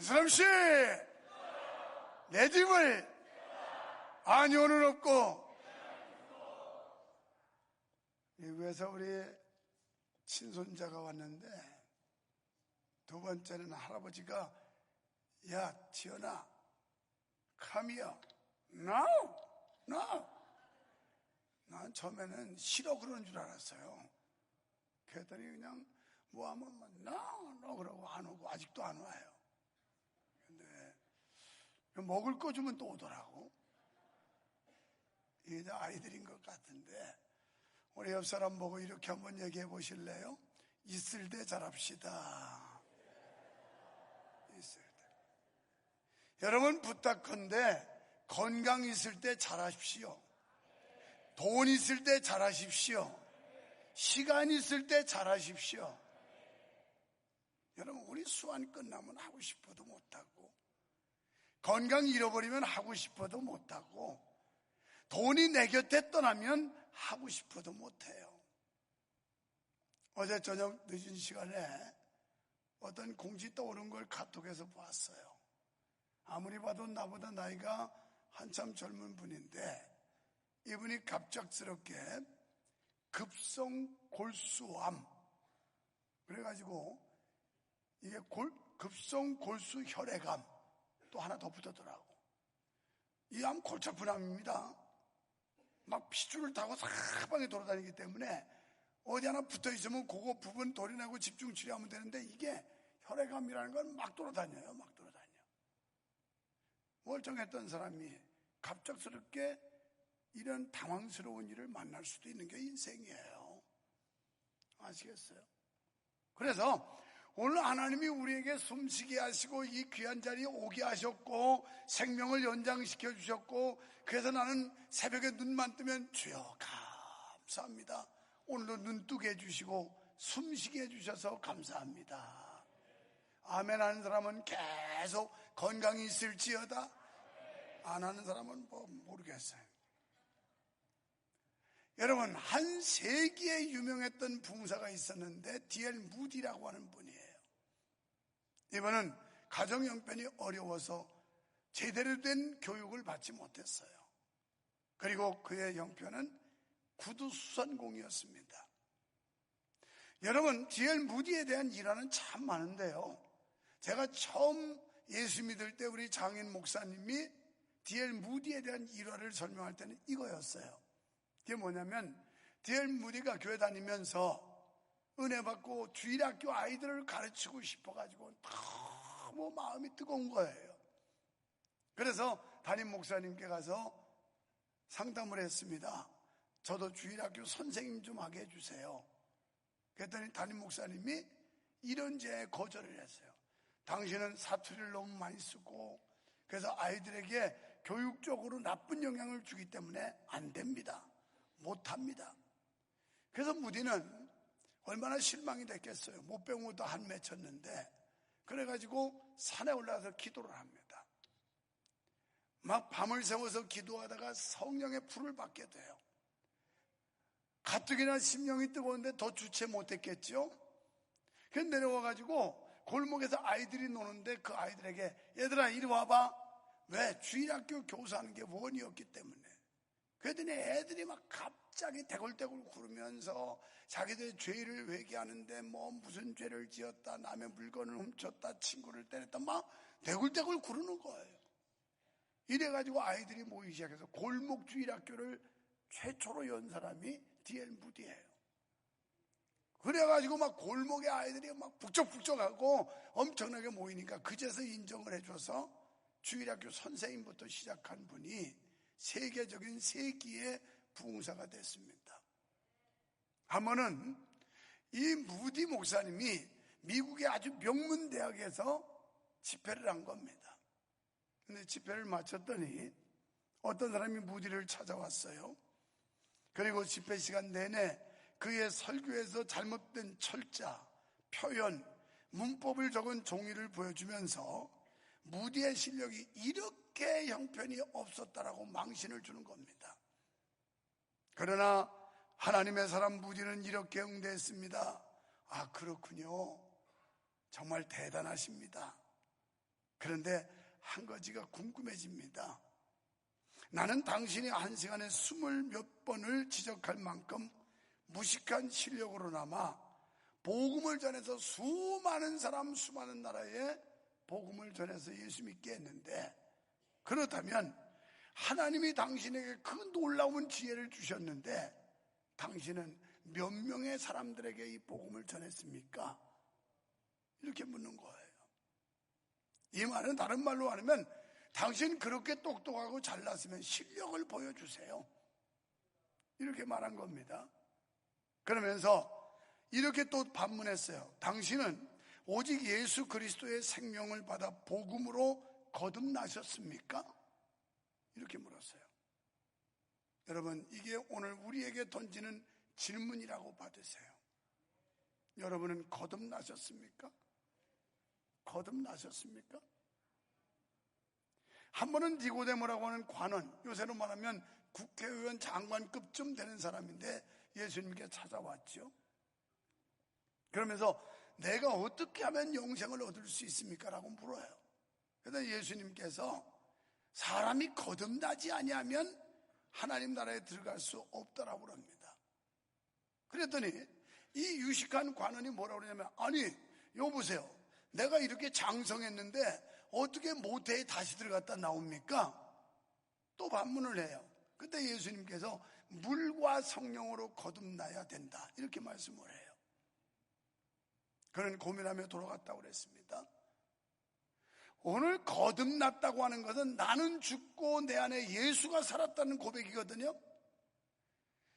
사람씨, 내 집을 아니오는 없고. 미국에서 우리 친손자가 왔는데, 두 번째는 할아버지가, 야, 지연아, come here. No, no. 난 처음에는 싫어 그러는 줄 알았어요. 그랬더니 그냥 뭐 하면 no 그러고 안 오고 아직도 안 와요. 근데 먹을 거 주면 또 오더라고. 이게 아이들인 것 같은데, 우리 옆 사람 보고 이렇게 한번 얘기해 보실래요? 있을 때 잘합시다. 있을 때. 여러분 부탁한데 건강 있을 때 잘하십시오. 돈 있을 때 잘하십시오. 시간 있을 때 잘하십시오. 여러분, 우리 수완 끝나면 하고 싶어도 못하고, 건강 잃어버리면 하고 싶어도 못하고, 돈이 내 곁에 떠나면 하고 싶어도 못해요. 어제 저녁 늦은 시간에 어떤 공지 떠오른 걸 카톡에서 봤어요. 아무리 봐도 나보다 나이가 한참 젊은 분인데, 이분이 갑작스럽게 급성 골수암, 그래가지고 이게 급성 골수 혈액암 또 하나 더 붙었더라고. 이 암 골치 아픈 암입니다. 막 피줄을 타고 사방에 돌아다니기 때문에 어디 하나 붙어 있으면 그거 부분 도려내고 집중 치료하면 되는데, 이게 혈액암이라는 건 막 돌아다녀요. 막 돌아다녀. 멀쩡했던 사람이 갑작스럽게 이런 당황스러운 일을 만날 수도 있는 게 인생이에요. 아시겠어요? 그래서 오늘 하나님이 우리에게 숨쉬게 하시고 이 귀한 자리에 오게 하셨고 생명을 연장시켜 주셨고, 그래서 나는 새벽에 눈만 뜨면 주여 감사합니다. 오늘도 눈 뜨게 해주시고 숨쉬게 해주셔서 감사합니다. 아멘 하는 사람은 계속 건강이 있을지어다. 안 하는 사람은 뭐 모르겠어요. 여러분, 한 세기에 유명했던 부흥사가 있었는데 D.L. 무디라고 하는 분이에요. 이분은 가정 형편이 어려워서 제대로 된 교육을 받지 못했어요. 그리고 그의 형편은 구두수선공이었습니다. 여러분, D.L. 무디에 대한 일화는 참 많은데요, 제가 처음 예수 믿을 때 우리 장인 목사님이 D.L. 무디에 대한 일화를 설명할 때는 이거였어요. 그게 뭐냐면, D.L. 무디가 교회 다니면서 은혜 받고 주일학교 아이들을 가르치고 싶어가지고 너무 마음이 뜨거운 거예요. 그래서 담임 목사님께 가서 상담을 했습니다. 저도 주일학교 선생님 좀 하게 해주세요. 그랬더니 담임 목사님이 이런 제에 거절을 했어요. 당신은 사투리를 너무 많이 쓰고 그래서 아이들에게 교육적으로 나쁜 영향을 주기 때문에 안 됩니다. 못합니다. 그래서 무디는 얼마나 실망이 됐겠어요. 못 배운 것도 한 맺혔는데, 그래가지고 산에 올라가서 기도를 합니다. 막 밤을 새워서 기도하다가 성령의 불을 받게 돼요. 가뜩이나 심령이 뜨거운데 더 주체 못했겠죠. 그래서 내려와가지고 골목에서 아이들이 노는데 그 아이들에게 얘들아 이리 와봐. 왜? 주일학교 교사하는 게 원이었기 때문에. 그랬더니 애들이 막 갑자기 대굴대굴 구르면서 자기들의 죄를 회개하는데 뭐 무슨 죄를 지었다, 남의 물건을 훔쳤다, 친구를 때렸다, 막 대굴대굴 구르는 거예요. 이래가지고 아이들이 모이기 시작해서 골목 주일학교를 최초로 연 사람이 D.L. 무디예요. 그래가지고 막 골목에 아이들이 막 북적북적하고 엄청나게 모이니까 그제서 인정을 해줘서 주일학교 선생님부터 시작한 분이 세계적인 세기의 부흥사가 됐습니다. 한 번은 이 무디 목사님이 미국의 아주 명문 대학에서 집회를 한 겁니다. 근데 집회를 마쳤더니 어떤 사람이 무디를 찾아왔어요. 그리고 집회 시간 내내 그의 설교에서 잘못된 철자, 표현, 문법을 적은 종이를 보여주면서 무디의 실력이 이렇게 형편이 없었다라고 망신을 주는 겁니다. 그러나 하나님의 사람 무디는 이렇게 응대했습니다. 아, 그렇군요. 정말 대단하십니다. 그런데 한 가지가 궁금해집니다. 나는 당신이 한 시간에 20몇 번을 지적할 만큼 무식한 실력으로나마 복음을 전해서 수많은 사람, 수많은 나라에 복음을 전해서 예수 믿게 했는데, 그렇다면 하나님이 당신에게 그 놀라운 지혜를 주셨는데 당신은 몇 명의 사람들에게 이 복음을 전했습니까? 이렇게 묻는 거예요. 이 말은 다른 말로 하면 당신 그렇게 똑똑하고 잘났으면 실력을 보여주세요. 이렇게 말한 겁니다. 그러면서 이렇게 또 반문했어요. 당신은 오직 예수 그리스도의 생명을 받아 복음으로 거듭나셨습니까? 이렇게 물었어요. 여러분, 이게 오늘 우리에게 던지는 질문이라고 받으세요. 여러분은 거듭나셨습니까? 거듭나셨습니까? 한 번은 니고데모라고 하는 관원, 요새로 말하면 국회의원 장관급쯤 되는 사람인데 예수님께 찾아왔죠. 그러면서 내가 어떻게 하면 영생을 얻을 수 있습니까? 라고 물어요. 그래서 예수님께서 사람이 거듭나지 아니하면 하나님 나라에 들어갈 수 없다라고 합니다. 그랬더니 이 유식한 관원이 뭐라고 그러냐면, 아니 여보세요, 내가 이렇게 장성했는데 어떻게 모태에 다시 들어갔다 나옵니까? 또 반문을 해요. 그때 예수님께서 물과 성령으로 거듭나야 된다 이렇게 말씀을 해요. 그는 고민하며 돌아갔다고 그랬습니다. 오늘 거듭났다고 하는 것은 나는 죽고 내 안에 예수가 살았다는 고백이거든요.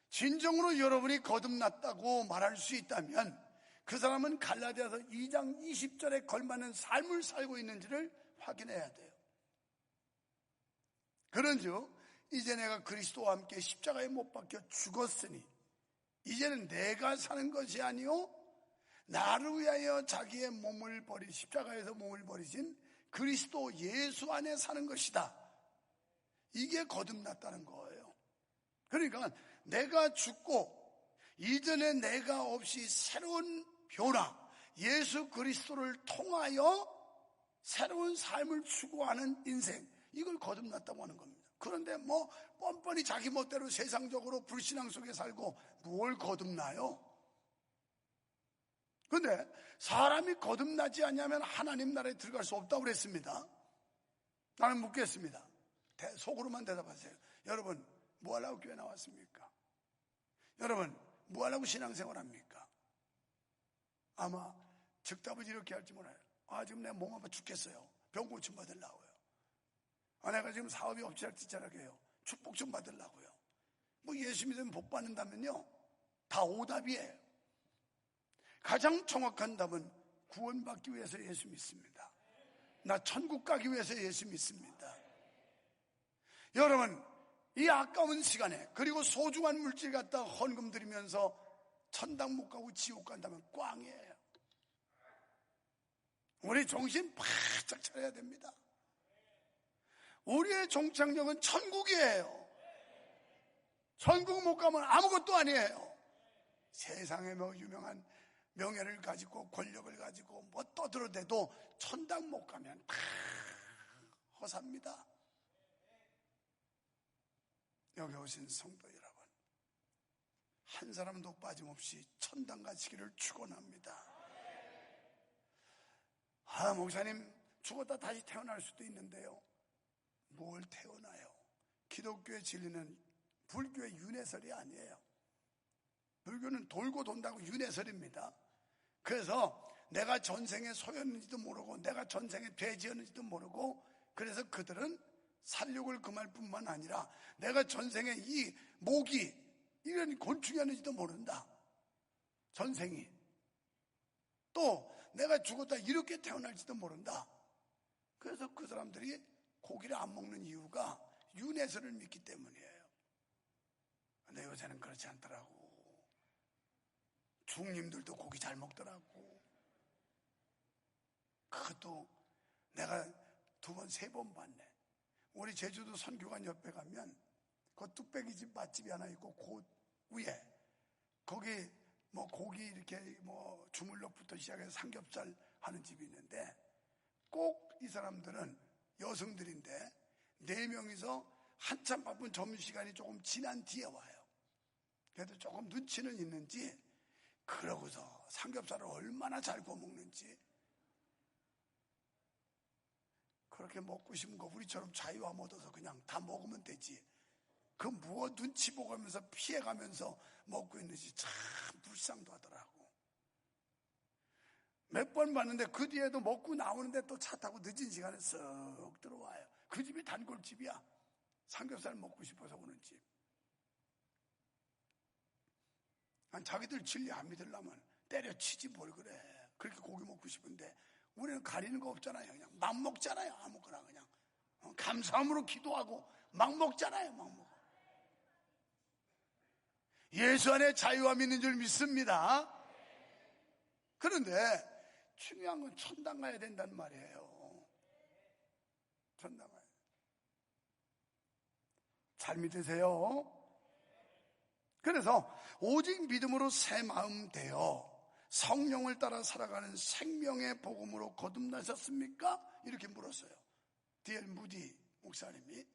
진정으로 여러분이 거듭났다고 말할 수 있다면 그 사람은 갈라디아서 2장 20절에 걸맞는 삶을 살고 있는지를 확인해야 돼요. 그런즉 이제 내가 그리스도와 함께 십자가에 못 박혀 죽었으니 이제는 내가 사는 것이 아니요 나를 위하여 자기의 몸을 버리 십자가에서 몸을 버리신 그리스도 예수 안에 사는 것이다. 이게 거듭났다는 거예요. 그러니까 내가 죽고 이전에 내가 없이 새로운 변화, 예수 그리스도를 통하여 새로운 삶을 추구하는 인생, 이걸 거듭났다고 하는 겁니다. 그런데 뭐 뻔뻔히 자기 멋대로 세상적으로 불신앙 속에 살고 뭘 거듭나요? 그런데 사람이 거듭나지 않으면 하나님 나라에 들어갈 수 없다고 그랬습니다. 나는 묻겠습니다. 속으로만 대답하세요. 여러분 뭐 하려고 교회 나왔습니까? 여러분 뭐 하려고 신앙생활 합니까? 아마 즉답을 이렇게 할지 몰라요. 지금 내 몸 아파 죽겠어요. 병 고침 받으려고요. 내가 지금 사업이 엎치락뒤치락해요. 축복 좀 받으려고요. 뭐 예수 믿으면 복 받는다면요, 다 오답이에요. 가장 정확한 답은 구원받기 위해서 예수 믿습니다. 나 천국 가기 위해서 예수 믿습니다. 여러분 이 아까운 시간에 그리고 소중한 물질 갖다 헌금 드리면서 천당 못 가고 지옥 간다면 꽝이에요. 우리 정신 바짝 차려야 됩니다. 우리의 종착역은 천국이에요. 천국 못 가면 아무것도 아니에요. 세상에 뭐 유명한 명예를 가지고 권력을 가지고 뭐 떠들어대도 천당 못 가면 다 허사입니다. 여기 오신 성도 여러분, 한 사람도 빠짐없이 천당 가시기를 축원합니다. 목사님 죽었다 다시 태어날 수도 있는데요. 뭘 태어나요? 기독교의 진리는 불교의 윤회설이 아니에요. 불교는 돌고 돈다고 윤회설입니다. 그래서 내가 전생에 소였는지도 모르고 내가 전생에 돼지였는지도 모르고, 그래서 그들은 살육을 금할 뿐만 아니라 내가 전생에 이 모기 이런 곤충이었는지도 모른다. 전생이. 또 내가 죽었다 이렇게 태어날지도 모른다. 그래서 그 사람들이 고기를 안 먹는 이유가 윤회설을 믿기 때문이에요. 근데 요새는 그렇지 않더라고. 중님들도 고기 잘 먹더라고. 그것도 내가 2번, 3번 봤네. 우리 제주도 선교관 옆에 가면 그 뚝배기집 맛집이 하나 있고 그 위에 거기 뭐 고기 이렇게 뭐 주물럭부터 시작해서 삼겹살 하는 집이 있는데 꼭 이 사람들은 여성들인데 4명이서 한참 바쁜 점심시간이 조금 지난 뒤에 와요. 그래도 조금 눈치는 있는지 그러고서 삼겹살을 얼마나 잘 구워 먹는지, 그렇게 먹고 싶은 거 우리처럼 자유와 얻어서 그냥 다 먹으면 되지, 그 무엇 눈치 보면서 피해가면서 먹고 있는지 참 불쌍도 하더라고. 몇 번 봤는데 그 뒤에도 먹고 나오는데 또 차 타고 늦은 시간에 쓱 들어와요. 그 집이 단골집이야. 삼겹살 먹고 싶어서 오는 집. 아니, 자기들 진리 안 믿으려면 때려치지 뭘 그래. 그렇게 고기 먹고 싶은데 우리는 가리는 거 없잖아요. 그냥 막 먹잖아요. 아무거나 그냥 감사함으로 기도하고 막 먹잖아요. 막 먹어. 예수 안에 자유함이 있는 줄 믿습니다. 그런데 중요한 건 천당 가야 된다는 말이에요. 천당 가야. 잘 믿으세요? 그래서 오직 믿음으로 새 마음 되어 성령을 따라 살아가는 생명의 복음으로 거듭나셨습니까? 이렇게 물었어요. D.L. 무디 목사님이.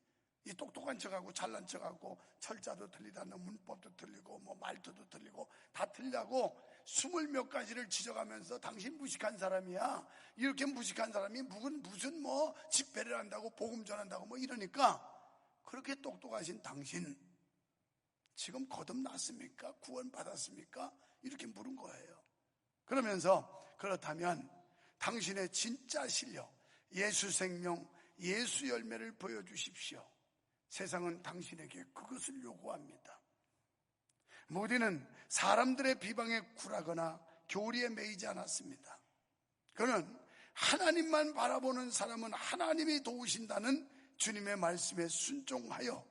이 똑똑한 척하고 잘난 척하고 철자도 틀리다는 문법도 틀리고 뭐 말투도 틀리고 다 틀리다고 20몇 가지를 지적하면서 당신 무식한 사람이야. 이렇게 무식한 사람이 무슨 뭐 집회를 한다고 복음 전한다고 뭐 이러니까, 그렇게 똑똑하신 당신 지금 거듭났습니까? 구원 받았습니까? 이렇게 물은 거예요. 그러면서 그렇다면 당신의 진짜 실력, 예수 생명, 예수 열매를 보여주십시오. 세상은 당신에게 그것을 요구합니다. 무디는 사람들의 비방에 굴하거나 교리에 매이지 않았습니다. 그는 하나님만 바라보는 사람은 하나님이 도우신다는 주님의 말씀에 순종하여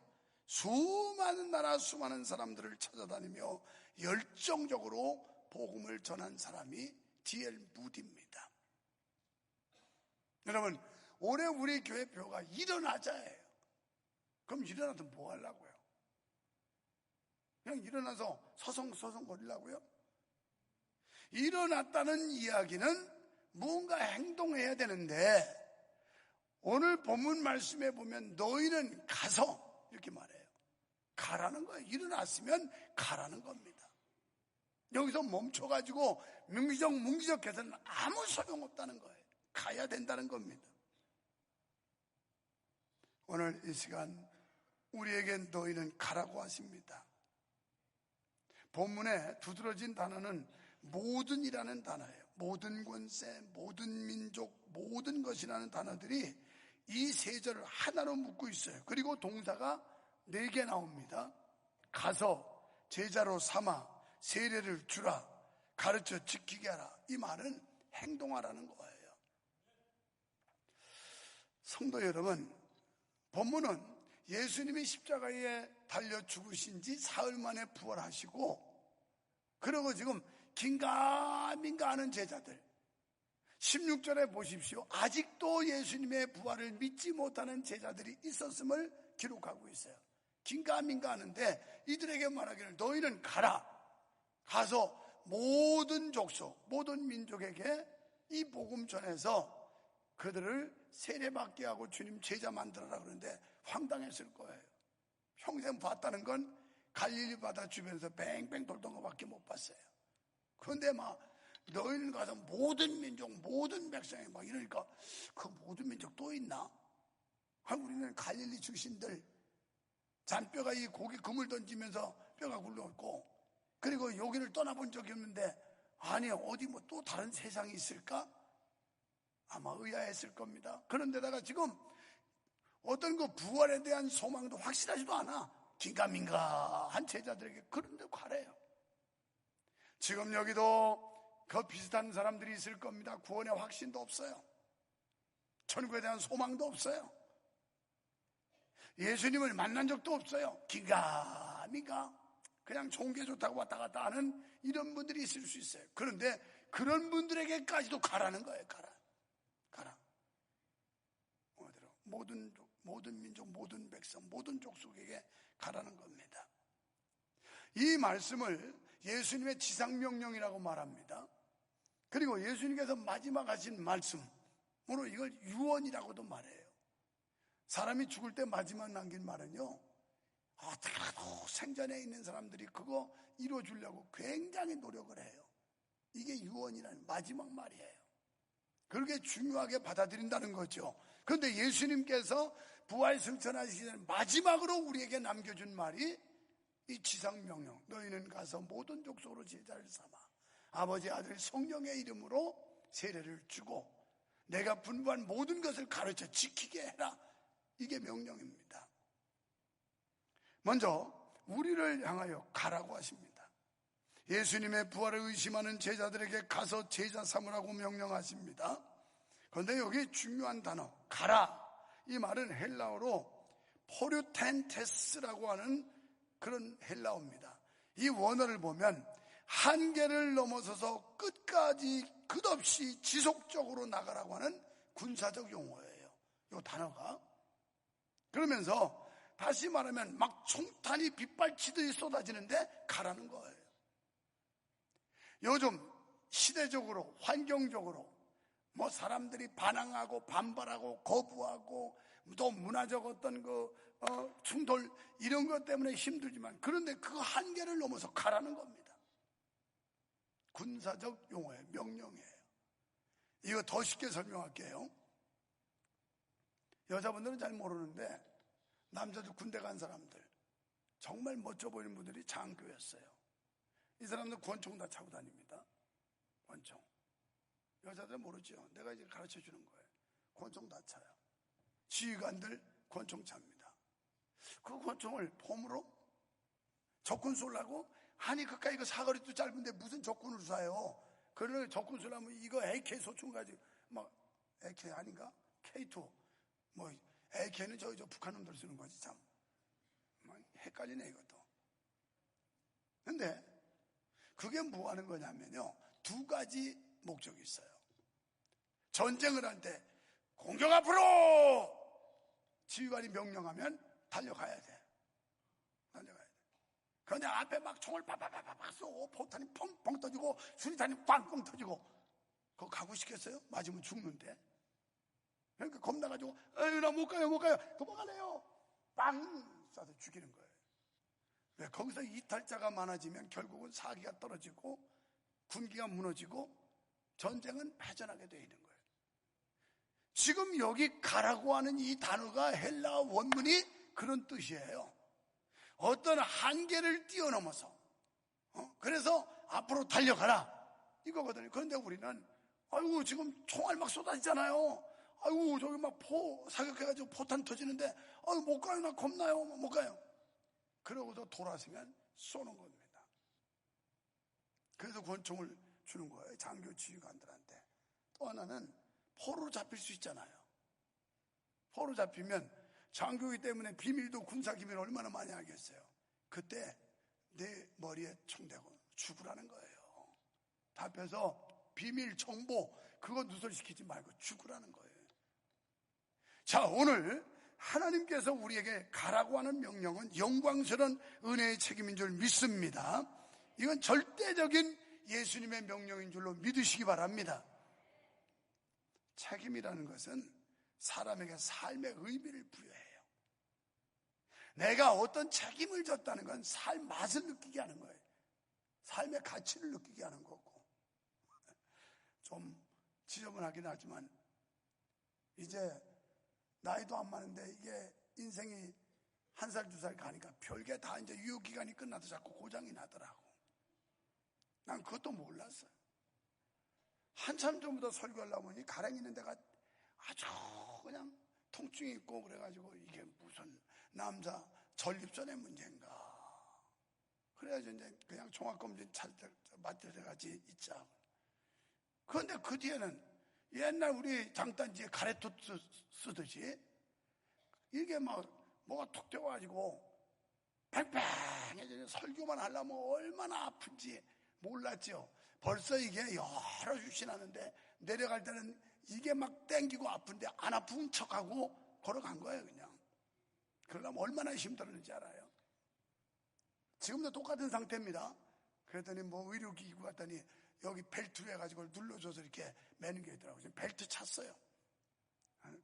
수많은 나라 수많은 사람들을 찾아다니며 열정적으로 복음을 전한 사람이 D.L. 무디입니다. 여러분, 올해 우리 교회 표가 일어나자예요. 그럼 일어나서 뭐 하려고요? 그냥 일어나서 서성서성 거리려고요? 일어났다는 이야기는 뭔가 행동해야 되는데, 오늘 본문 말씀에 보면 너희는 가서 이렇게 말해요. 가라는 거예요. 일어났으면 가라는 겁니다. 여기서 멈춰가지고 뭉기적해서는 아무 소용없다는 거예요. 가야 된다는 겁니다. 오늘 이 시간 우리에게 너희는 가라고 하십니다. 본문에 두드러진 단어는 모든이라는 단어예요. 모든 권세, 모든 민족, 모든 것이라는 단어들이 이 세 절을 하나로 묶고 있어요. 그리고 동사가 4개 나옵니다. 가서 제자로 삼아 세례를 주라, 가르쳐 지키게 하라. 이 말은 행동하라는 거예요. 성도 여러분, 본문은 예수님이 십자가에 달려 죽으신 지 사흘 만에 부활하시고, 그리고 지금 긴가민가 하는 제자들, 16절에 보십시오. 아직도 예수님의 부활을 믿지 못하는 제자들이 있었음을 기록하고 있어요. 긴가민가 하는데 이들에게 말하기를 너희는 가라. 가서 모든 족속, 모든 민족에게 이 복음 전해서 그들을 세례받게 하고 주님 제자 만들어라 그러는데 황당했을 거예요. 평생 봤다는 건 갈릴리 바다 주변에서 뱅뱅 돌던 것밖에 못 봤어요. 그런데 막 너희는 가서 모든 민족, 모든 백성에 막 이러니까 그 모든 민족 또 있나? 우리는 갈릴리 출신들, 잔뼈가 이 고기 그물 던지면서 뼈가 굴러있고, 그리고 여기를 떠나본 적이 없는데 아니 어디 뭐 또 다른 세상이 있을까? 아마 의아했을 겁니다. 그런데다가 지금 어떤 그 부활에 대한 소망도 확실하지도 않아. 긴가민가한 제자들에게 그런데 가래요. 지금 여기도 그 비슷한 사람들이 있을 겁니다. 구원의 확신도 없어요. 천국에 대한 소망도 없어요. 예수님을 만난 적도 없어요. 긴가민가 그냥 좋은 게 좋다고 왔다 갔다 하는 이런 분들이 있을 수 있어요. 그런데 그런 분들에게까지도 가라는 거예요. 가라. 어디로? 모든 민족, 모든 백성, 모든 족속에게 가라는 겁니다. 이 말씀을 예수님의 지상명령이라고 말합니다. 그리고 예수님께서 마지막 하신 말씀, 물론 이걸 유언이라고도 말해요. 사람이 죽을 때 마지막 남긴 말은요, 어떻게라도 생전에 있는 사람들이 그거 이루어주려고 굉장히 노력을 해요. 이게 유언이라는 마지막 말이에요. 그렇게 중요하게 받아들인다는 거죠. 그런데 예수님께서 부활 승천하시기 전에 마지막으로 우리에게 남겨준 말이 이 지상명령, 너희는 가서 모든 족속으로 제자를 삼아 아버지, 아들, 성령의 이름으로 세례를 주고 내가 분부한 모든 것을 가르쳐 지키게 해라. 이게 명령입니다. 먼저 우리를 향하여 가라고 하십니다. 예수님의 부활을 의심하는 제자들에게 가서 제자 삼으라고 명령하십니다. 그런데 여기 중요한 단어 가라, 이 말은 헬라어로 포류텐테스라고 하는 그런 헬라어입니다. 이 원어를 보면 한계를 넘어서서 끝까지 끝없이 지속적으로 나가라고 하는 군사적 용어예요. 이 단어가. 그러면서 다시 말하면 막 총탄이 빗발치듯이 쏟아지는데 가라는 거예요. 요즘 시대적으로 환경적으로 뭐 사람들이 반항하고 반발하고 거부하고 또 문화적 어떤 충돌 이런 것 때문에 힘들지만 그런데 그 한계를 넘어서 가라는 겁니다. 군사적 용어예요. 명령이에요. 이거 더 쉽게 설명할게요. 여자분들은 잘 모르는데 남자들 군대 간 사람들 정말 멋져 보이는 분들이 장교였어요. 이 사람들 권총 다 차고 다닙니다. 권총. 여자들은 모르죠. 내가 이제 가르쳐 주는 거예요. 권총 다 차요. 지휘관들 권총 찹니다. 그 권총을 폼으로 적군 쏘려고? 아니 그까이 그 사거리도 짧은데 무슨 적군을 쏴요. 그러면 적군 쏘려면 이거 AK 소총 가지고 막 AK 아닌가? K2 뭐 AK는 저 북한 놈들 쓰는 거지 참. 헷갈리네 이것도. 근데 그게 뭐 하는 거냐면요, 두 가지 목적이 있어요. 전쟁을 할 때 공격 앞으로 지휘관이 명령하면 달려가야 돼. 달려가야 돼. 그런데 앞에 막 총을 빠바바바박 쏘고 포탄이 펑펑 터지고 수리탄이 빵빵 터지고 그거 가고 싶겠어요? 맞으면 죽는데. 그러니까 겁나가지고 에휴 나 못 가요 도망가네요. 빵 쏴서 죽이는 거예요. 왜? 거기서 이탈자가 많아지면 결국은 사기가 떨어지고 군기가 무너지고 전쟁은 패전하게 되어 있는 거예요. 지금 여기 가라고 하는 이 단어가 헬라 원문이 그런 뜻이에요. 어떤 한계를 뛰어넘어서 그래서 앞으로 달려가라 이거거든요. 그런데 우리는 아이고 지금 총알 막 쏟아지잖아요. 아이고 저기 막 사격해가지고 포탄 터지는데 아이고 못 가요, 나 겁나요, 못 가요. 그러고도 돌아서면 쏘는 겁니다. 그래서 권총을 주는 거예요, 장교 지휘관들한테. 또 하나는 포로 잡힐 수 있잖아요. 포로 잡히면 장교이기 때문에 비밀도 군사 기밀 얼마나 많이 알겠어요. 그때 내 머리에 총 대고 죽으라는 거예요. 답해서 비밀 정보 그거 누설시키지 말고 죽으라는 거예요. 자, 오늘 하나님께서 우리에게 가라고 하는 명령은 영광스러운 은혜의 책임인 줄 믿습니다. 이건 절대적인 예수님의 명령인 줄로 믿으시기 바랍니다. 책임이라는 것은 사람에게 삶의 의미를 부여해요. 내가 어떤 책임을 졌다는 건 삶 맛을 느끼게 하는 거예요. 삶의 가치를 느끼게 하는 거고. 좀 지저분하긴 하지만 이제 나이도 안 많은데 이게 인생이 1살, 2살 가니까 별게 다 이제 유효기간이 끝나도 자꾸 고장이 나더라고. 난 그것도 몰랐어요. 한참 전부터 설교하려고 보니 가랭이 있는 데가 아주 그냥 통증이 있고 그래가지고 이게 무슨 남자 전립선의 문제인가. 그래가지고 이제 그냥 종합검진 맞을 때까지 있자. 그런데 그 뒤에는 옛날 우리 장단지에 가래톱 쓰듯이 이게 막 뭐가 툭 떼어가지고 팽팽해져. 설교만 하려면 얼마나 아픈지 몰랐죠. 벌써 이게 여러 주씩 나는데 내려갈 때는 이게 막 땡기고 아픈데 안 아픈 척하고 걸어간 거예요 그냥. 그러려면 얼마나 힘들었는지 알아요. 지금도 똑같은 상태입니다. 그랬더니 뭐 의료기구 갔더니 여기 벨트로 해가지고 눌러줘서 이렇게 매는 게 있더라고요. 지금 벨트 찼어요.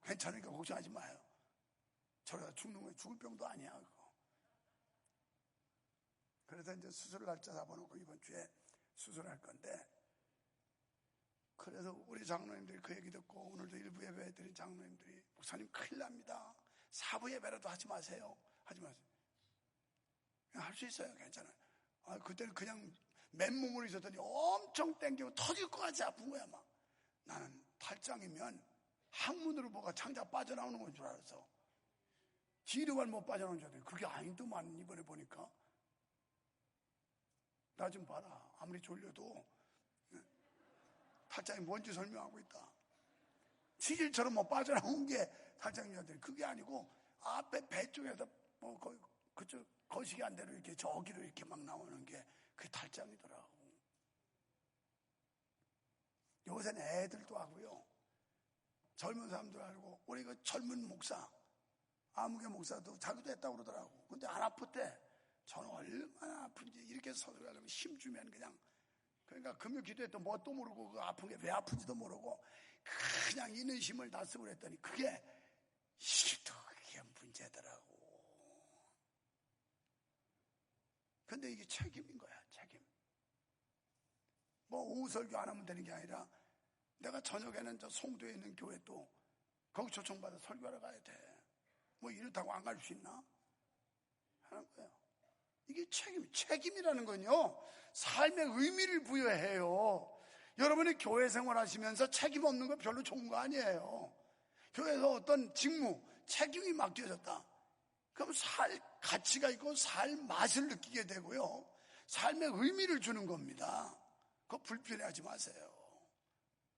괜찮으니까 걱정하지 마요. 저러다 죽는 거 죽을 병도 아니야 그거. 그래서 이제 수술 날짜 잡아놓고 이번 주에 수술할 건데, 그래서 우리 장로님들이 그 얘기 듣고 오늘도 일부 예배 드린 장로님들이 목사님 큰일 납니다. 사부 예배라도 하지 마세요. 하지 마세요. 할 수 있어요. 괜찮아요. 그때는 그냥 맨몸으로 있었더니 엄청 땡기고 터질 것 같이 아픈 거야 막. 나는 탈장이면 항문으로 뭐가 창자 빠져나오는 건 줄 알았어. 기류관 못 빠져나오는 줄 알았더니 그게 아니더만. 이번에 보니까 나 좀 봐라. 아무리 졸려도 탈장이 뭔지 설명하고 있다. 치질처럼 뭐 빠져나온 게 탈장이었더니 그게 아니고 앞에 배 쪽에서 뭐 그쪽 거시기 안 대로 이렇게 저기로 이렇게 막 나오는 게 그게 탈장이더라고. 요새는 애들도 하고요. 젊은 사람들 알고, 우리 그 젊은 목사, 아무개 목사도 자기도 했다고 그러더라고. 근데 안 아프대. 저는 얼마나 아픈지 이렇게 서술하려면 힘주면 그러니까 금요 기도했던 뭣도 모르고 그 아픈 게 왜 아픈지도 모르고 그냥 있는 힘을 다 쓰고 그랬더니 그게 문제더라고. 근데 이게 책임인 거야, 책임. 뭐 오후 설교 안 하면 되는 게 아니라 내가 저녁에는 저 송도에 있는 교회 또 거기 초청받아 설교하러 가야 돼. 뭐 이렇다고 안 갈 수 있나? 하는 거예요. 이게 책임이라는 건요, 삶의 의미를 부여해요. 여러분이 교회 생활하시면서 책임 없는 거 별로 좋은 거 아니에요. 교회에서 어떤 직무, 책임이 맡겨졌다. 그럼 살 가치가 있고 살 맛을 느끼게 되고요. 삶의 의미를 주는 겁니다. 그거 불편해하지 마세요.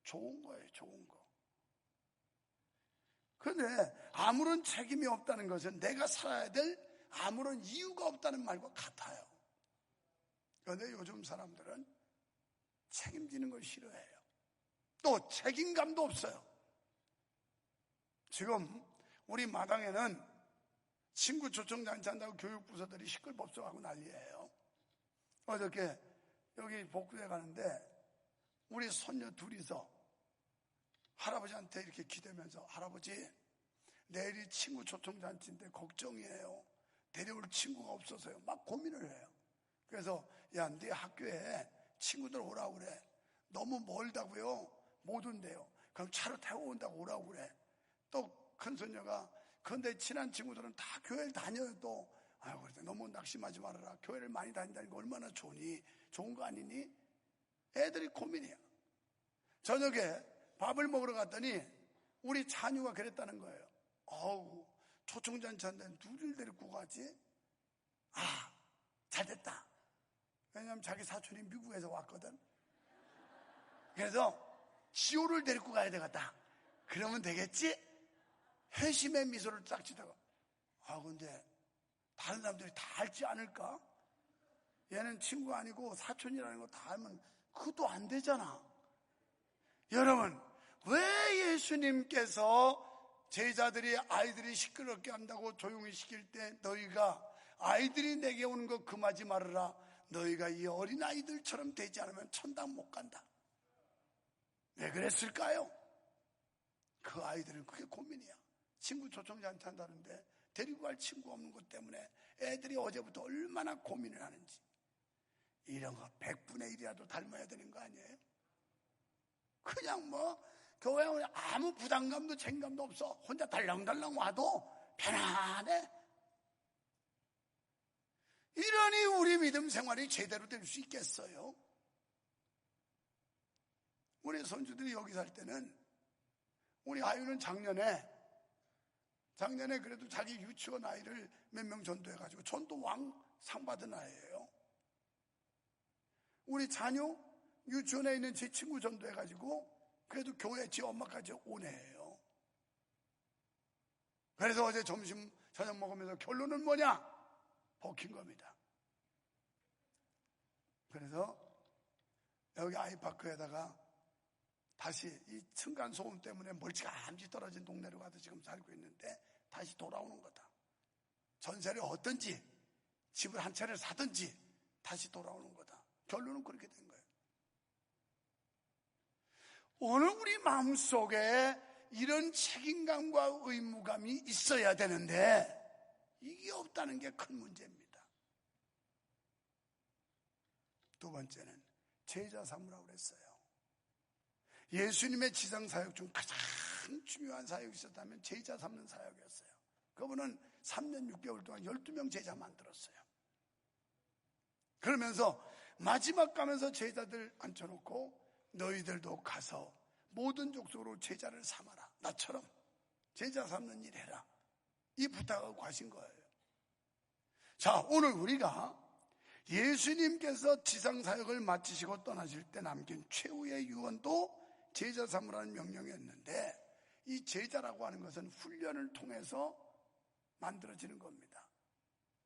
좋은 거예요, 좋은 거. 그런데 아무런 책임이 없다는 것은 내가 살아야 될 아무런 이유가 없다는 말과 같아요. 그런데 요즘 사람들은 책임지는 걸 싫어해요. 또 책임감도 없어요. 지금 우리 마당에는 친구 초청잔치 한다고 교육부서들이 시끌벅적하고 난리예요. 어저께 여기 복도에 가는데 우리 손녀 둘이서 할아버지한테 이렇게 기대면서, 할아버지 내일이 친구 초청잔치인데 걱정이에요. 데려올 친구가 없어서요. 막 고민을 해요. 그래서 야, 네 학교에 친구들 오라고 그래. 너무 멀다고요? 못 온대요. 그럼 차로 태워 온다고 오라고 그래. 또 큰손녀가 그런데 친한 친구들은 다 교회를 다녀요 또. 아이고, 그래 너무 낙심하지 말아라. 교회를 많이 다닌다는 거 얼마나 좋니? 좋은 거 아니니? 애들이 고민이야. 저녁에 밥을 먹으러 갔더니 우리 자녀가 그랬다는 거예요. 어우, 초청잔치 한다는 누굴 데리고 가지? 아, 잘됐다. 왜냐하면 자기 사촌이 미국에서 왔거든. 그래서 지호를 데리고 가야 되겠다. 그러면 되겠지? 회심의 미소를 딱 지다가, 근데 다른 사람들이 다 알지 않을까? 얘는 친구 아니고 사촌이라는 거 다 알면 그것도 안 되잖아. 여러분, 왜 예수님께서 제자들이 아이들이 시끄럽게 한다고 조용히 시킬 때 너희가 아이들이 내게 오는 거 금하지 말아라. 너희가 이 어린아이들처럼 되지 않으면 천당 못 간다. 왜 그랬을까요? 그 아이들은 그게 고민이야. 친구 초청잔치 한다는데 데리고 갈 친구 없는 것 때문에 애들이 어제부터 얼마나 고민을 하는지. 이런 거 100분의 1이라도 닮아야 되는 거 아니에요? 그냥 뭐 교회 오면 아무 부담감도 책임감도 없어. 혼자 달랑달랑 와도 편안해. 이러니 우리 믿음 생활이 제대로 될 수 있겠어요? 우리 손주들이 여기 살 때는, 우리 아유는 작년에 그래도 자기 유치원 아이를 몇 명 전도해가지고 전도왕 상 받은 아이예요. 우리 자녀 유치원에 있는 제 친구 전도해가지고 그래도 교회 지 엄마까지 온 애예요. 그래서 어제 점심 저녁 먹으면서 결론은 뭐냐? 벗긴 겁니다. 그래서 여기 아이파크에다가 다시 이 층간소음 때문에 멀찌감치 떨어진 동네로 가서 지금 살고 있는데 다시 돌아오는 거다. 전세를 얻든지 집을 한 채를 사든지 다시 돌아오는 거다. 결론은 그렇게 된 거예요. 오늘 우리 마음속에 이런 책임감과 의무감이 있어야 되는데 이게 없다는 게 큰 문제입니다. 두 번째는 제자 삼으라고 그랬어요. 예수님의 지상 사역 중 가장 중요한 사역이 있었다면 제자 삼는 사역이었어요. 그분은 3년 6개월 동안 12명 제자 만들었어요. 그러면서 마지막 가면서 제자들 앉혀놓고 너희들도 가서 모든 족속으로 제자를 삼아라. 나처럼 제자 삼는 일 해라. 이 부탁하고 가신 거예요. 자, 오늘 우리가 예수님께서 지상사역을 마치시고 떠나실 때 남긴 최후의 유언도 제자 삼으라는 명령이었는데 이 제자라고 하는 것은 훈련을 통해서 만들어지는 겁니다.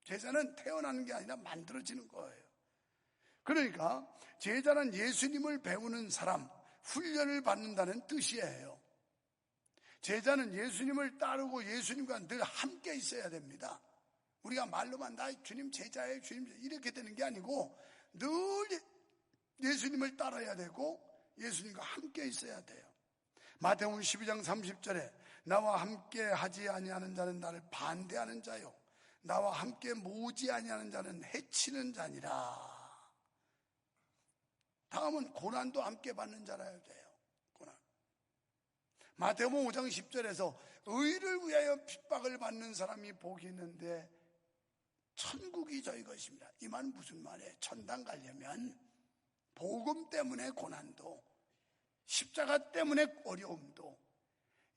제자는 태어나는 게 아니라 만들어지는 거예요. 그러니까 제자는 예수님을 배우는 사람, 훈련을 받는다는 뜻이에요. 제자는 예수님을 따르고 예수님과 늘 함께 있어야 됩니다. 우리가 말로만 나 주님 제자예요, 주님 이렇게 되는 게 아니고 늘 예수님을 따라야 되고 예수님과 함께 있어야 돼요. 마태복음 12장 30절에 나와 함께 하지 아니하는 자는 나를 반대하는 자요 나와 함께 모으지 아니하는 자는 해치는 자니라. 다음은 고난도 함께 받는 자라야 돼요. 고난. 마태복음 5장 10절에서 의를 위하여 핍박을 받는 사람이 복이 있는데 천국이 저희 것입니다. 이 말은 무슨 말이에요? 천당 가려면 복음 때문에 고난도, 십자가 때문에 어려움도,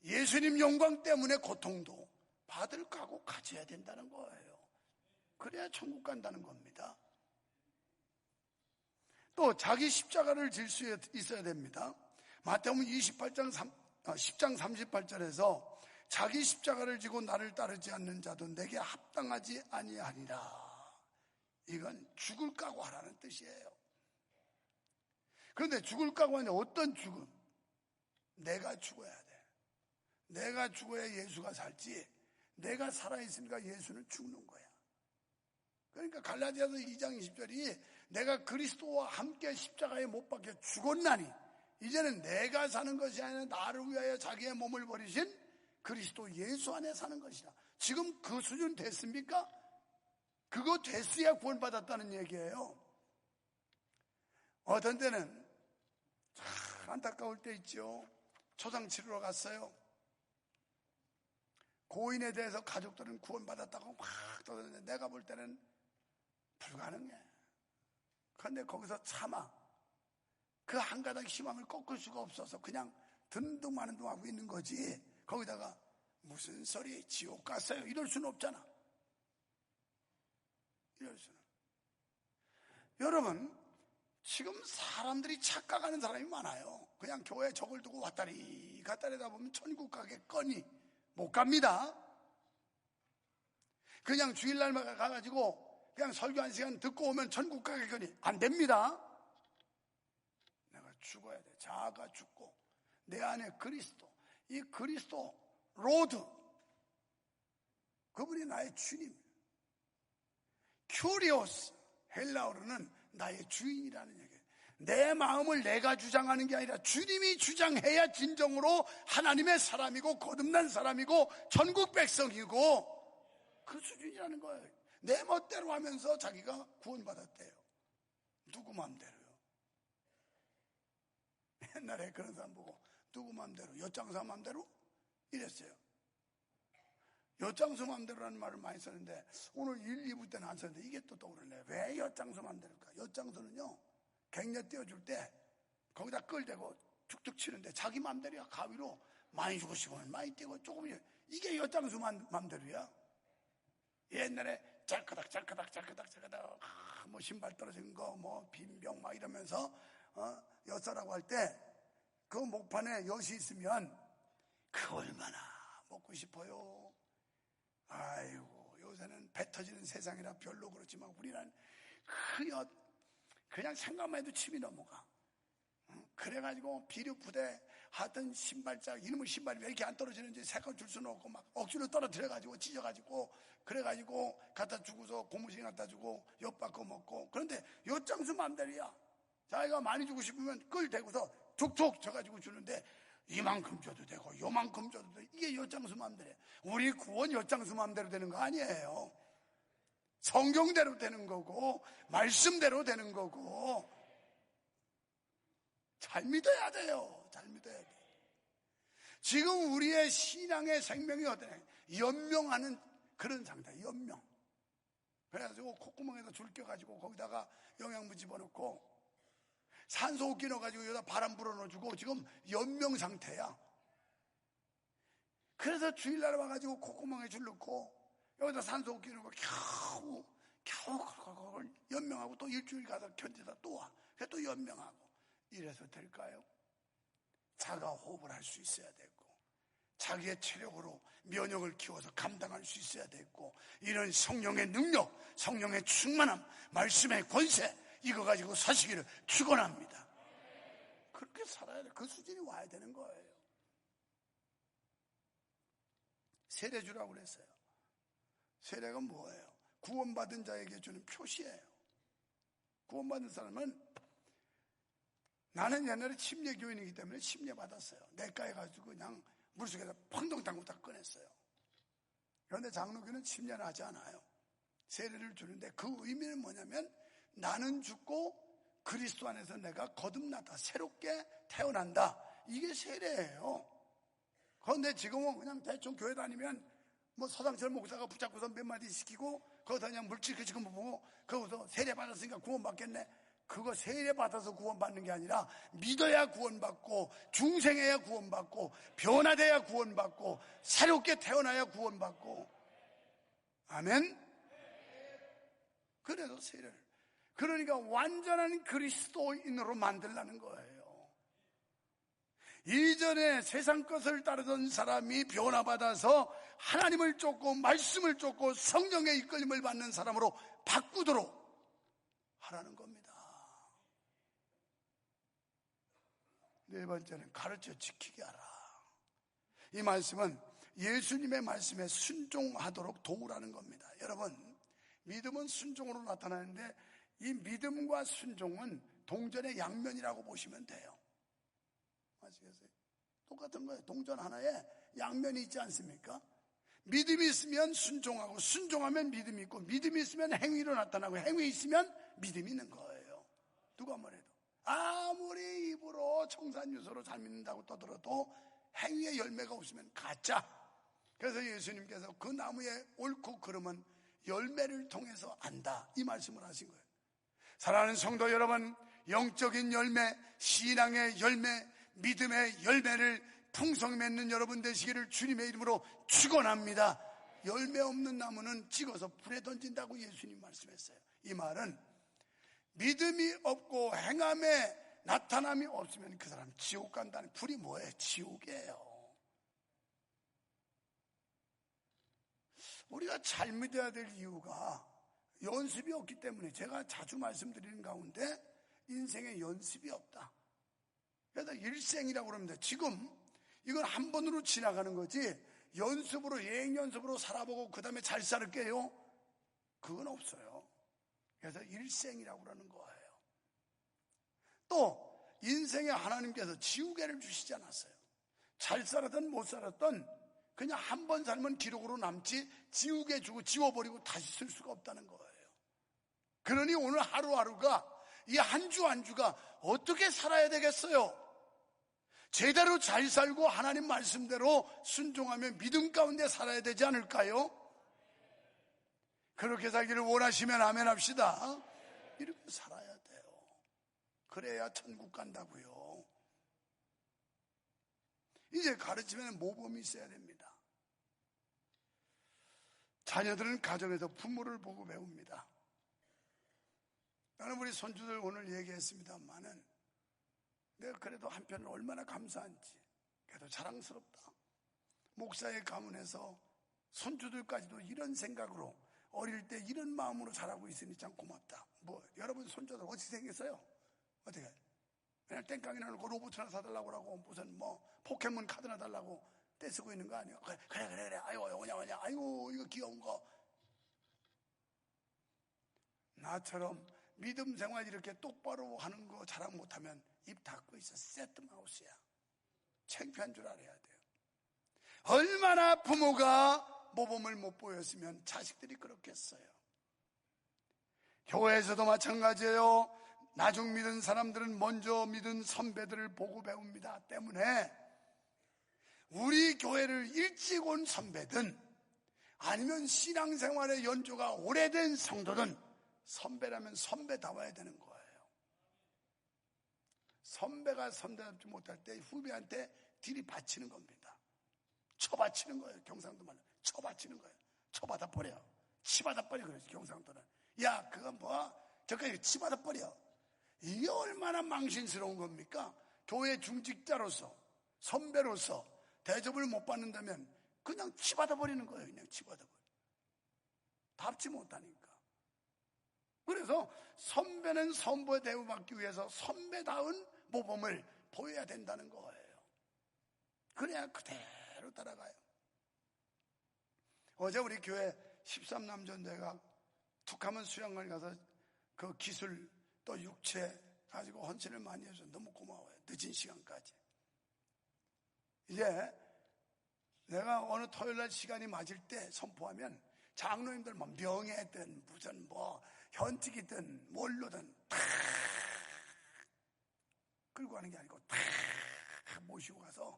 예수님 영광 때문에 고통도 받을 각오 가져야 된다는 거예요. 그래야 천국 간다는 겁니다. 또 자기 십자가를 질 수 있어야 됩니다. 마태복음 10장 38절에서 자기 십자가를 지고 나를 따르지 않는 자도 내게 합당하지 아니하리라. 이건 죽을 각오하라는 뜻이에요. 그런데 죽을 각오하는데 어떤 죽음? 내가 죽어야 돼. 내가 죽어야 예수가 살지. 내가 살아있으니까 예수는 죽는 거야. 그러니까 갈라디아서 2장 20절이 내가 그리스도와 함께 십자가에 못 박혀 죽었나니 이제는 내가 사는 것이 아니라 나를 위하여 자기의 몸을 버리신 그리스도 예수 안에 사는 것이다. 지금 그 수준 됐습니까? 그거 됐어야 구원받았다는 얘기예요. 어떤 때는 참 안타까울 때 있죠. 초상 치르러 갔어요. 고인에 대해서 가족들은 구원받았다고 막 떠드는데 내가 볼 때는 불가능해. 그런데 거기서 참아. 그 한 가닥 희망을 꺾을 수가 없어서 그냥 듣는 둥 마는 둥 하고 있는 거지. 거기다가 무슨 소리 지옥 갔어요 이럴 수는 없잖아. 이럴 수는. 여러분 지금 사람들이 착각하는 사람이 많아요. 그냥 교회에 적을 두고 왔다리 갔다리 하다 보면 천국 가겠거니 못 갑니다. 그냥 주일날만 가가지고 그냥 설교 한 시간 듣고 오면 천국 가겠거니 안 됩니다. 내가 죽어야 돼. 자아가 죽고 내 안에 그리스도, 이 그리스도 로드, 그분이 나의 주님. 큐리오스, 헬라어로는 나의 주인이라는 얘기예요. 내 마음을 내가 주장하는 게 아니라 주님이 주장해야 진정으로 하나님의 사람이고 거듭난 사람이고 천국 백성이고 그 수준이라는 거예요. 내 멋대로 하면서 자기가 구원받았대요. 누구 마음대로요? 옛날에 그런 사람 보고 누구 마음대로? 엿장사 마음대로? 이랬어요. 엿장수 마음대로라는 말을 많이 썼는데 오늘 1, 2부 때는 안 썼는데 이게 또 떠오르네. 왜 엿장수 마음대로일까? 엿장수는요 갱년 띄워줄 때 거기다 끌대고 툭툭 치는데 자기 마음대로야. 가위로 많이 주고 싶으면 많이 띄고 조금 이게 엿장수 마음대로야. 옛날에 짤까닥 뭐 신발 떨어진 거 뭐 빈병 막 이러면서 엿사라고 할 때 그 목판에 엿이 있으면 그 얼마나 먹고 싶어요. 아이고 요새는 배 터지는 세상이라 별로 그렇지만 우리는 그 엿 그냥 생각만 해도 침이 넘어가. 그래가지고 비료부대 하던 신발짝 이놈의 신발이 왜 이렇게 안 떨어지는지 색깔 줄 수는 없고 막 억지로 떨어뜨려가지고 찢어가지고 그래가지고 갖다 주고서 고무신 갖다 주고 엿 바꿔 먹고. 그런데 엿장수 맘대로야. 자기가 많이 주고 싶으면 끌 대고서 툭툭 쳐가지고 주는데 이만큼 줘도 되고 요만큼 줘도 되고, 이게 엿장수 마음대로. 우리 구원 엿장수 마음대로 되는 거 아니에요. 성경대로 되는 거고 말씀대로 되는 거고, 잘 믿어야 돼요. 잘 믿어야 돼요. 지금 우리의 신앙의 생명이 어떠냐, 연명하는 그런 상태. 연명. 그래가지고 콧구멍에다 줄 껴가지고 거기다가 영양분 집어넣고 산소호흡기 넣어가지고 여기다 바람 불어넣어주고 지금 연명 상태야. 그래서 주일날 와가지고 콧구멍에 줄 넣고 여기다 산소호흡기 넣고 겨우 그걸 연명하고 또 일주일 가서 견디다 또 와. 그래서 또 연명하고. 이래서 될까요? 자가 호흡을 할 수 있어야 되고 자기의 체력으로 면역을 키워서 감당할 수 있어야 되고, 이런 성령의 능력, 성령의 충만함, 말씀의 권세, 이거 가지고 사시기를 축원합니다. 그렇게 살아야 돼. 그 수준이 와야 되는 거예요. 세례 주라고 그랬어요. 세례가 뭐예요? 구원받은 자에게 주는 표시예요. 구원받은 사람은, 나는 옛날에 침례교인이기 때문에 침례 받았어요. 내과에 가지고 그냥 물속에다 펑덩 담고 다 꺼냈어요. 그런데 장로교는 침례는 하지 않아요. 세례를 주는데 그 의미는 뭐냐면, 나는 죽고 그리스도 안에서 내가 거듭났다, 새롭게 태어난다, 이게 세례예요. 그런데 지금은 그냥 대충 교회 다니면 뭐 서상철 목사가 붙잡고서 몇 마디 시키고 거기서 그냥 물질그 지금 보고 거기서 세례 받았으니까 구원받겠네. 그거 세례 받아서 구원받는 게 아니라 믿어야 구원받고 중생해야 구원받고 변화돼야 구원받고 새롭게 태어나야 구원받고. 아멘. 그래서 세례를, 그러니까 완전한 그리스도인으로 만들라는 거예요. 이전에 세상 것을 따르던 사람이 변화받아서 하나님을 쫓고 말씀을 쫓고 성령의 이끌림을 받는 사람으로 바꾸도록 하라는 겁니다. 네 번째는 가르쳐 지키게 하라. 이 말씀은 예수님의 말씀에 순종하도록 도우라는 겁니다. 여러분, 믿음은 순종으로 나타나는데 이 믿음과 순종은 동전의 양면이라고 보시면 돼요. 아시겠어요? 똑같은 거예요. 동전 하나에 양면이 있지 않습니까? 믿음이 있으면 순종하고, 순종하면 믿음이 있고, 믿음이 있으면 행위로 나타나고, 행위 있으면 믿음이 있는 거예요. 누가 뭐래도. 아무리 입으로 청산유서로 잘 믿는다고 떠들어도 행위의 열매가 없으면 가짜. 그래서 예수님께서 그 나무의 옳고 그름은 열매를 통해서 안다, 이 말씀을 하신 거예요. 사랑하는 성도 여러분, 영적인 열매, 신앙의 열매, 믿음의 열매를 풍성히 맺는 여러분 되시기를 주님의 이름으로 축원합니다. 열매 없는 나무는 찍어서 불에 던진다고 예수님 말씀했어요. 이 말은 믿음이 없고 행함에 나타남이 없으면 그 사람 지옥 간다는. 불이 뭐예요? 지옥이에요. 우리가 잘 믿어야 될 이유가 연습이 없기 때문에, 제가 자주 말씀드리는 가운데 인생에 연습이 없다. 그래서 일생이라고 그럽니다. 지금 이건 한 번으로 지나가는 거지, 연습으로, 예행 연습으로 살아보고 그 다음에 잘 살게요, 그건 없어요. 그래서 일생이라고 그러는 거예요. 또 인생에 하나님께서 지우개를 주시지 않았어요. 잘 살았든 못 살았든 그냥 한 번 살면 기록으로 남지, 지우개 주고 지워버리고 다시 쓸 수가 없다는 거예요. 그러니 오늘 하루하루가, 이 한 주 한 주가 어떻게 살아야 되겠어요? 제대로 잘 살고 하나님 말씀대로 순종하며 믿음 가운데 살아야 되지 않을까요? 그렇게 살기를 원하시면 아멘 합시다. 이렇게 살아야 돼요. 그래야 천국 간다고요. 이제 가르치면 모범이 있어야 됩니다. 자녀들은 가정에서 부모를 보고 배웁니다. 나는 우리 손주들 오늘 얘기했습니다만은, 내가 그래도 한편으로 얼마나 감사한지, 그래도 자랑스럽다. 목사의 가문에서 손주들까지도 이런 생각으로, 어릴 때 이런 마음으로 자라고 있으니 참 고맙다. 뭐 여러분 손주들 어떻게 생겼어요? 어떻게? 그냥 땡깡이나 놓고 로봇 하나 사달라고 하고 무슨 뭐 포켓몬 카드나 달라고 떼쓰고 있는 거 아니에요? 그래 아이고 오냐 아이고 이거 귀여운 거. 나처럼 믿음 생활 이렇게 똑바로 하는 거 자랑 못하면 입 닫고 있어. 세트 마우스야. 창피한 줄 알아야 돼요. 얼마나 부모가 모범을 못 보였으면 자식들이 그렇겠어요. 교회에서도 마찬가지예요. 나중 믿은 사람들은 먼저 믿은 선배들을 보고 배웁니다. 때문에 우리 교회를 일찍 온 선배든 아니면 신앙생활의 연조가 오래된 성도든 선배라면 선배다워야 되는 거예요. 선배가 선배답지 못할 때 후배한테 들이받치는 겁니다. 쳐받치는 거예요. 경상도 말로 쳐받치는 거예요. 쳐받아 버려. 치받아 버려. 그러지 경상도는. 야 그거 뭐야? 저까지 치받아 버려. 이게 얼마나 망신스러운 겁니까? 교회 중직자로서 선배로서 대접을 못 받는다면 그냥 치받아 버리는 거예요. 그냥 치받아 버려. 답지 못하니까. 그래서 선배는 선배 대우받기 위해서 선배다운 모범을 보여야 된다는 거예요. 그래야 그대로 따라가요. 어제 우리 교회 13남전대가 툭하면 수양을 가서 그 기술 또 육체 가지고 헌신을 많이 해서 너무 고마워요. 늦은 시간까지. 이제 내가 어느 토요일날 시간이 맞을 때 선포하면 장로님들 뭐 명예든 무슨 뭐 현직이든 뭘로든 다 끌고 가는 게 아니고 다 모시고 가서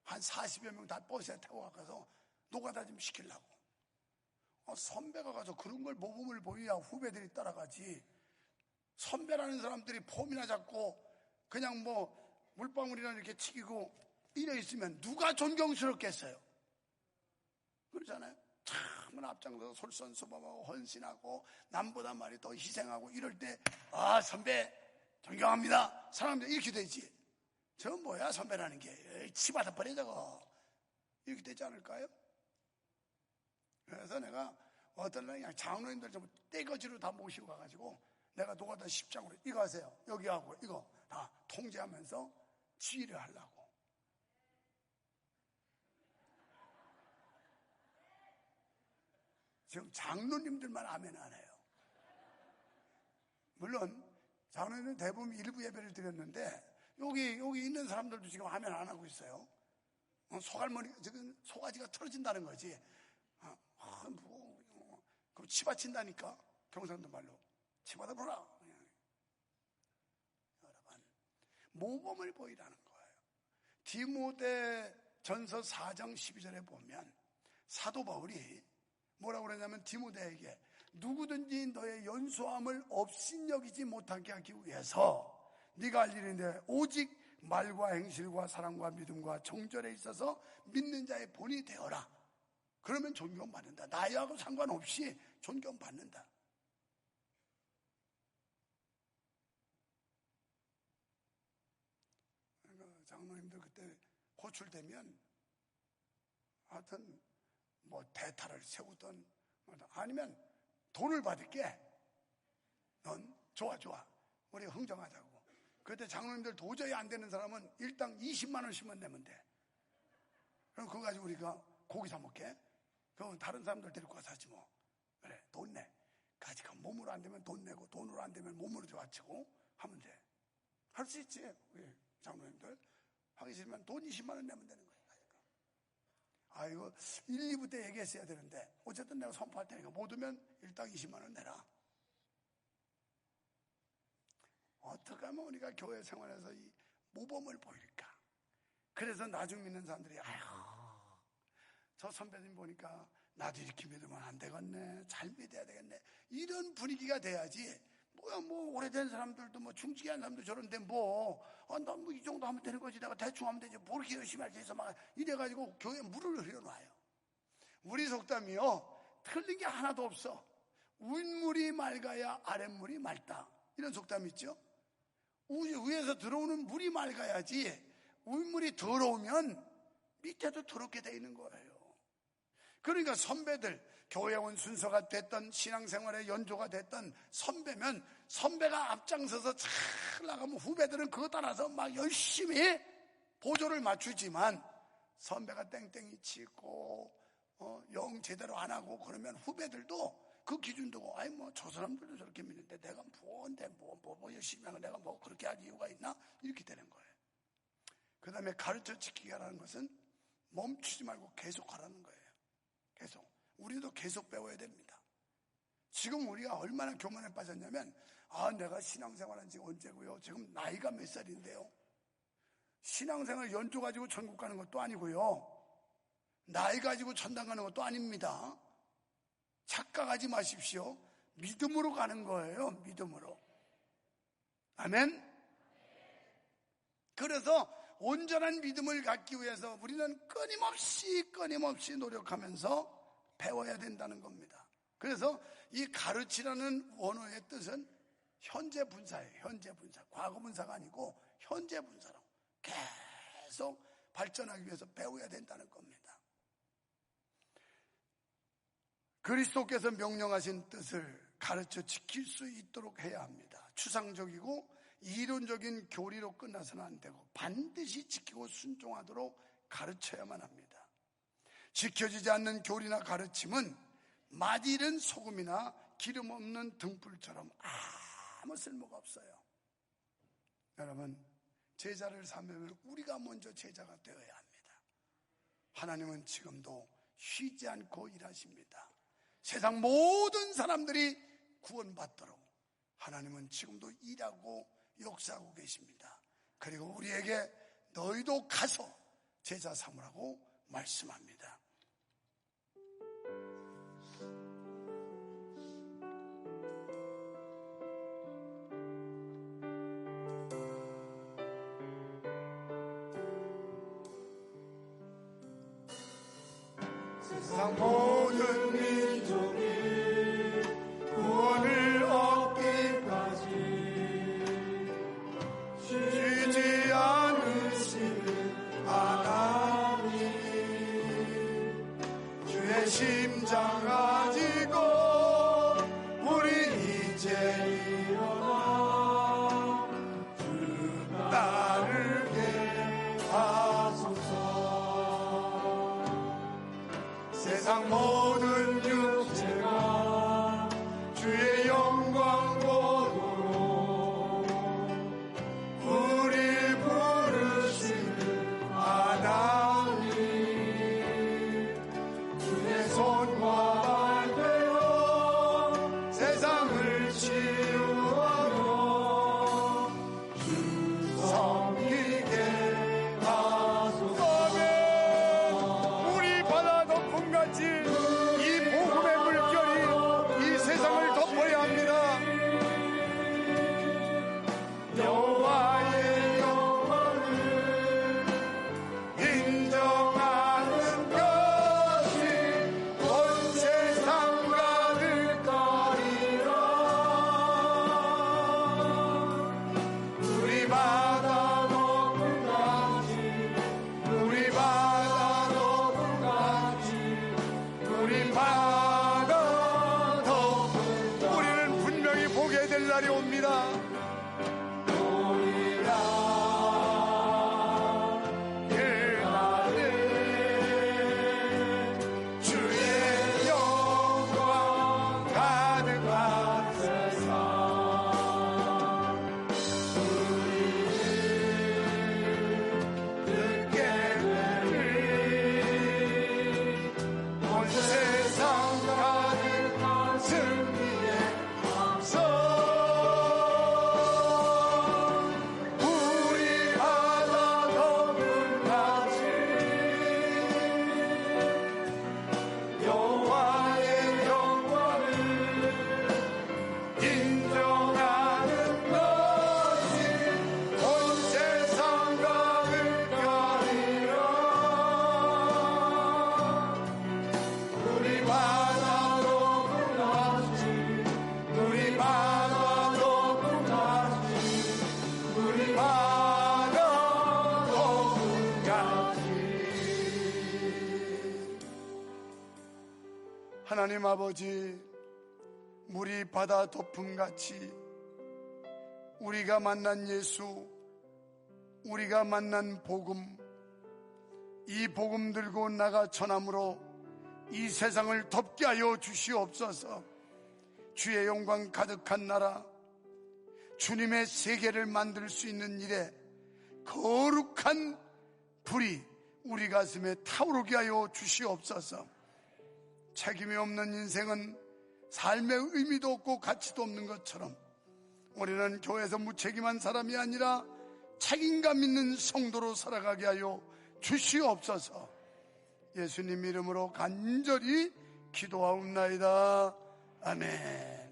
한 40여 명 다 버스에 타고 가서 노가다 좀 시키려고. 선배가 가서 그런 걸 모범을 보여야 후배들이 따라가지. 선배라는 사람들이 폼이나 잡고 그냥 뭐 물방울이나 이렇게 튀기고 이래 있으면 누가 존경스럽겠어요? 그렇잖아요. 참 앞장서서 솔선수범하고 헌신하고 남보다 많이 더 희생하고 이럴 때 선배 존경합니다 사람들 이렇게 되지. 저 뭐야 선배라는 게 치받아 버려 저거 이렇게 되지 않을까요? 그래서 내가 어떤 날 그냥 장로님들 좀 떼거지로 다 모시고 가가지고 내가 노가다 10장으로 이거 하세요 여기 하고 이거 다 통제하면서 지휘를 하려고. 지금 장로님들만 아멘 안 해요. 물론 장로님은 대부분 일부 예배를 드렸는데 여기 있는 사람들도 지금 아멘 안 하고 있어요. 소갈머니 지금 소가지가 틀어진다는 거지. 그럼 치받친다니까. 경상도 말로 치받아 보라. 여러분 모범을 보이라는 거예요. 디모데 전서 4장 12절에 보면 사도 바울이 뭐라고 그러냐면 디모데에게 누구든지 너의 연소함을 업신여기지 못하게 하기 위해서 네가 할 일인데 오직 말과 행실과 사랑과 믿음과 정절에 있어서 믿는 자의 본이 되어라. 그러면 존경받는다. 나이하고 상관없이 존경받는다. 그러니까 장로님들 그때 호출되면 하여튼 뭐 대타를 세우던 아니면 돈을 받을게. 넌 좋아 우리 흥정하자고. 그때 장로님들 도저히 안 되는 사람은 일당 20만 원씩만 내면 돼. 그럼 그거 가지고 우리가 고기 사 먹게. 그럼 다른 사람들 데리고 가서 하지 뭐. 그래 돈 내. 가지고 몸으로 안 되면 돈 내고 돈으로 안 되면 몸으로 좋아치고 하면 돼. 할 수 있지 우리 장로님들. 하기 싫으면 돈 20만 원 내면 되는 거야. 이거 1, 2부 때 얘기했어야 되는데 어쨌든 내가 선포할 테니까 못 오면 일당 20만 원 내라. 어떻게 하면 우리가 교회 생활에서 이 모범을 보일까? 그래서 나중 믿는 사람들이 저 선배님 보니까 나도 이렇게 믿으면 안 되겠네. 잘 믿어야 되겠네. 이런 분위기가 돼야지. 뭐야 오래된 사람들도 중직한 사람도 저런데 난 이 정도 하면 되는 거지. 내가 대충 하면 되지. 뭐 이렇게 열심히 할 수 있어. 막 이래가지고 교회에 물을 흘려놔요. 우리 속담이요. 틀린 게 하나도 없어. 윗물이 맑아야 아랫물이 맑다. 이런 속담이 있죠. 위에서 들어오는 물이 맑아야지 윗물이 더러우면 밑에도 더럽게 돼 있는 거예요. 그러니까 선배들 교회 온 순서가 됐던 신앙생활의 연조가 됐던 선배면 선배가 앞장서서 잘 나가면 후배들은 그거 따라서 막 열심히 보조를 맞추지만 선배가 땡땡이 치고 영 제대로 안 하고 그러면 후배들도 그 기준 두고 저 사람들도 저렇게 믿는데 내가 뭔데 뭐 열심히 하고 내가 그렇게 할 이유가 있나? 이렇게 되는 거예요. 그 다음에 가르쳐 지키라는 것은 멈추지 말고 계속 하라는 거예요. 계속. 우리도 계속 배워야 됩니다. 지금 우리가 얼마나 교만에 빠졌냐면, 내가 신앙생활한 지 언제고요? 지금 나이가 몇 살인데요? 신앙생활 연조 가지고 천국 가는 것도 아니고요. 나이 가지고 천당 가는 것도 아닙니다. 착각하지 마십시오. 믿음으로 가는 거예요. 믿음으로. 아멘? 그래서 온전한 믿음을 갖기 위해서 우리는 끊임없이 노력하면서 배워야 된다는 겁니다. 그래서 이 가르치라는 원어의 뜻은 현재 분사예요. 현재 분사. 과거 분사가 아니고 현재 분사로 계속 발전하기 위해서 배워야 된다는 겁니다. 그리스도께서 명령하신 뜻을 가르쳐 지킬 수 있도록 해야 합니다. 추상적이고 이론적인 교리로 끝나서는 안 되고 반드시 지키고 순종하도록 가르쳐야만 합니다. 지켜지지 않는 교리나 가르침은 맛있는 소금이나 기름 없는 등불처럼 아무 쓸모가 없어요. 여러분, 제자를 삼으면 우리가 먼저 제자가 되어야 합니다. 하나님은 지금도 쉬지 않고 일하십니다. 세상 모든 사람들이 구원받도록 하나님은 지금도 일하고 역사하고 계십니다. 그리고 우리에게 너희도 가서 제자 삼으라고 말씀합니다. 세상 모든 민족이 구원을 얻기까지 쉬지 않으시는 하나님, 주의 심장 가지고 우리 이제 일어나 주 따르게 하소서. 세상 모든 육체가 주의 영광 보도록 우리 부르시는 하나님, 주의 손과 발 되어 세상을 치유하여 주 섬기게 하소서. 우리 바다 덮음같이 이 복음의 물결이 이 세상을 덮어야 합니다. 여호와의 영광을 인정하는 것이 온 세상 가득하리라. 우리 바다 덮음같이 우리 바다 덮음같이 우리 바다 덮음, 우리는 분명히 보게 될 날이 옵니다. 주의 영광 가득한 세상, 우리를 듣게 되리. 온 세상 가득한 승리의 함성, 우리 바다 덮음같이 여호와의 영광을 인정하는 것이 온 세상 가득하리라. 우리 바다 덮음같이 우리 바다 덮음같이 우리 바다 덮음같이. 하나님 아버지, 물이 바다 덮음같이 우리가 만난 예수, 우리가 만난 복음, 이 복음 들고 나가 전함으로 이 세상을 덮게 하여 주시옵소서. 주의 영광 가득한 나라, 주님의 세계를 만들 수 있는 일에 거룩한 불이 우리 가슴에 타오르게 하여 주시옵소서. 책임이 없는 인생은 삶의 의미도 없고 가치도 없는 것처럼 우리는 교회에서 무책임한 사람이 아니라 책임감 있는 성도로 살아가게 하여 주시옵소서. 예수님 이름으로 간절히 기도하옵나이다. 아멘.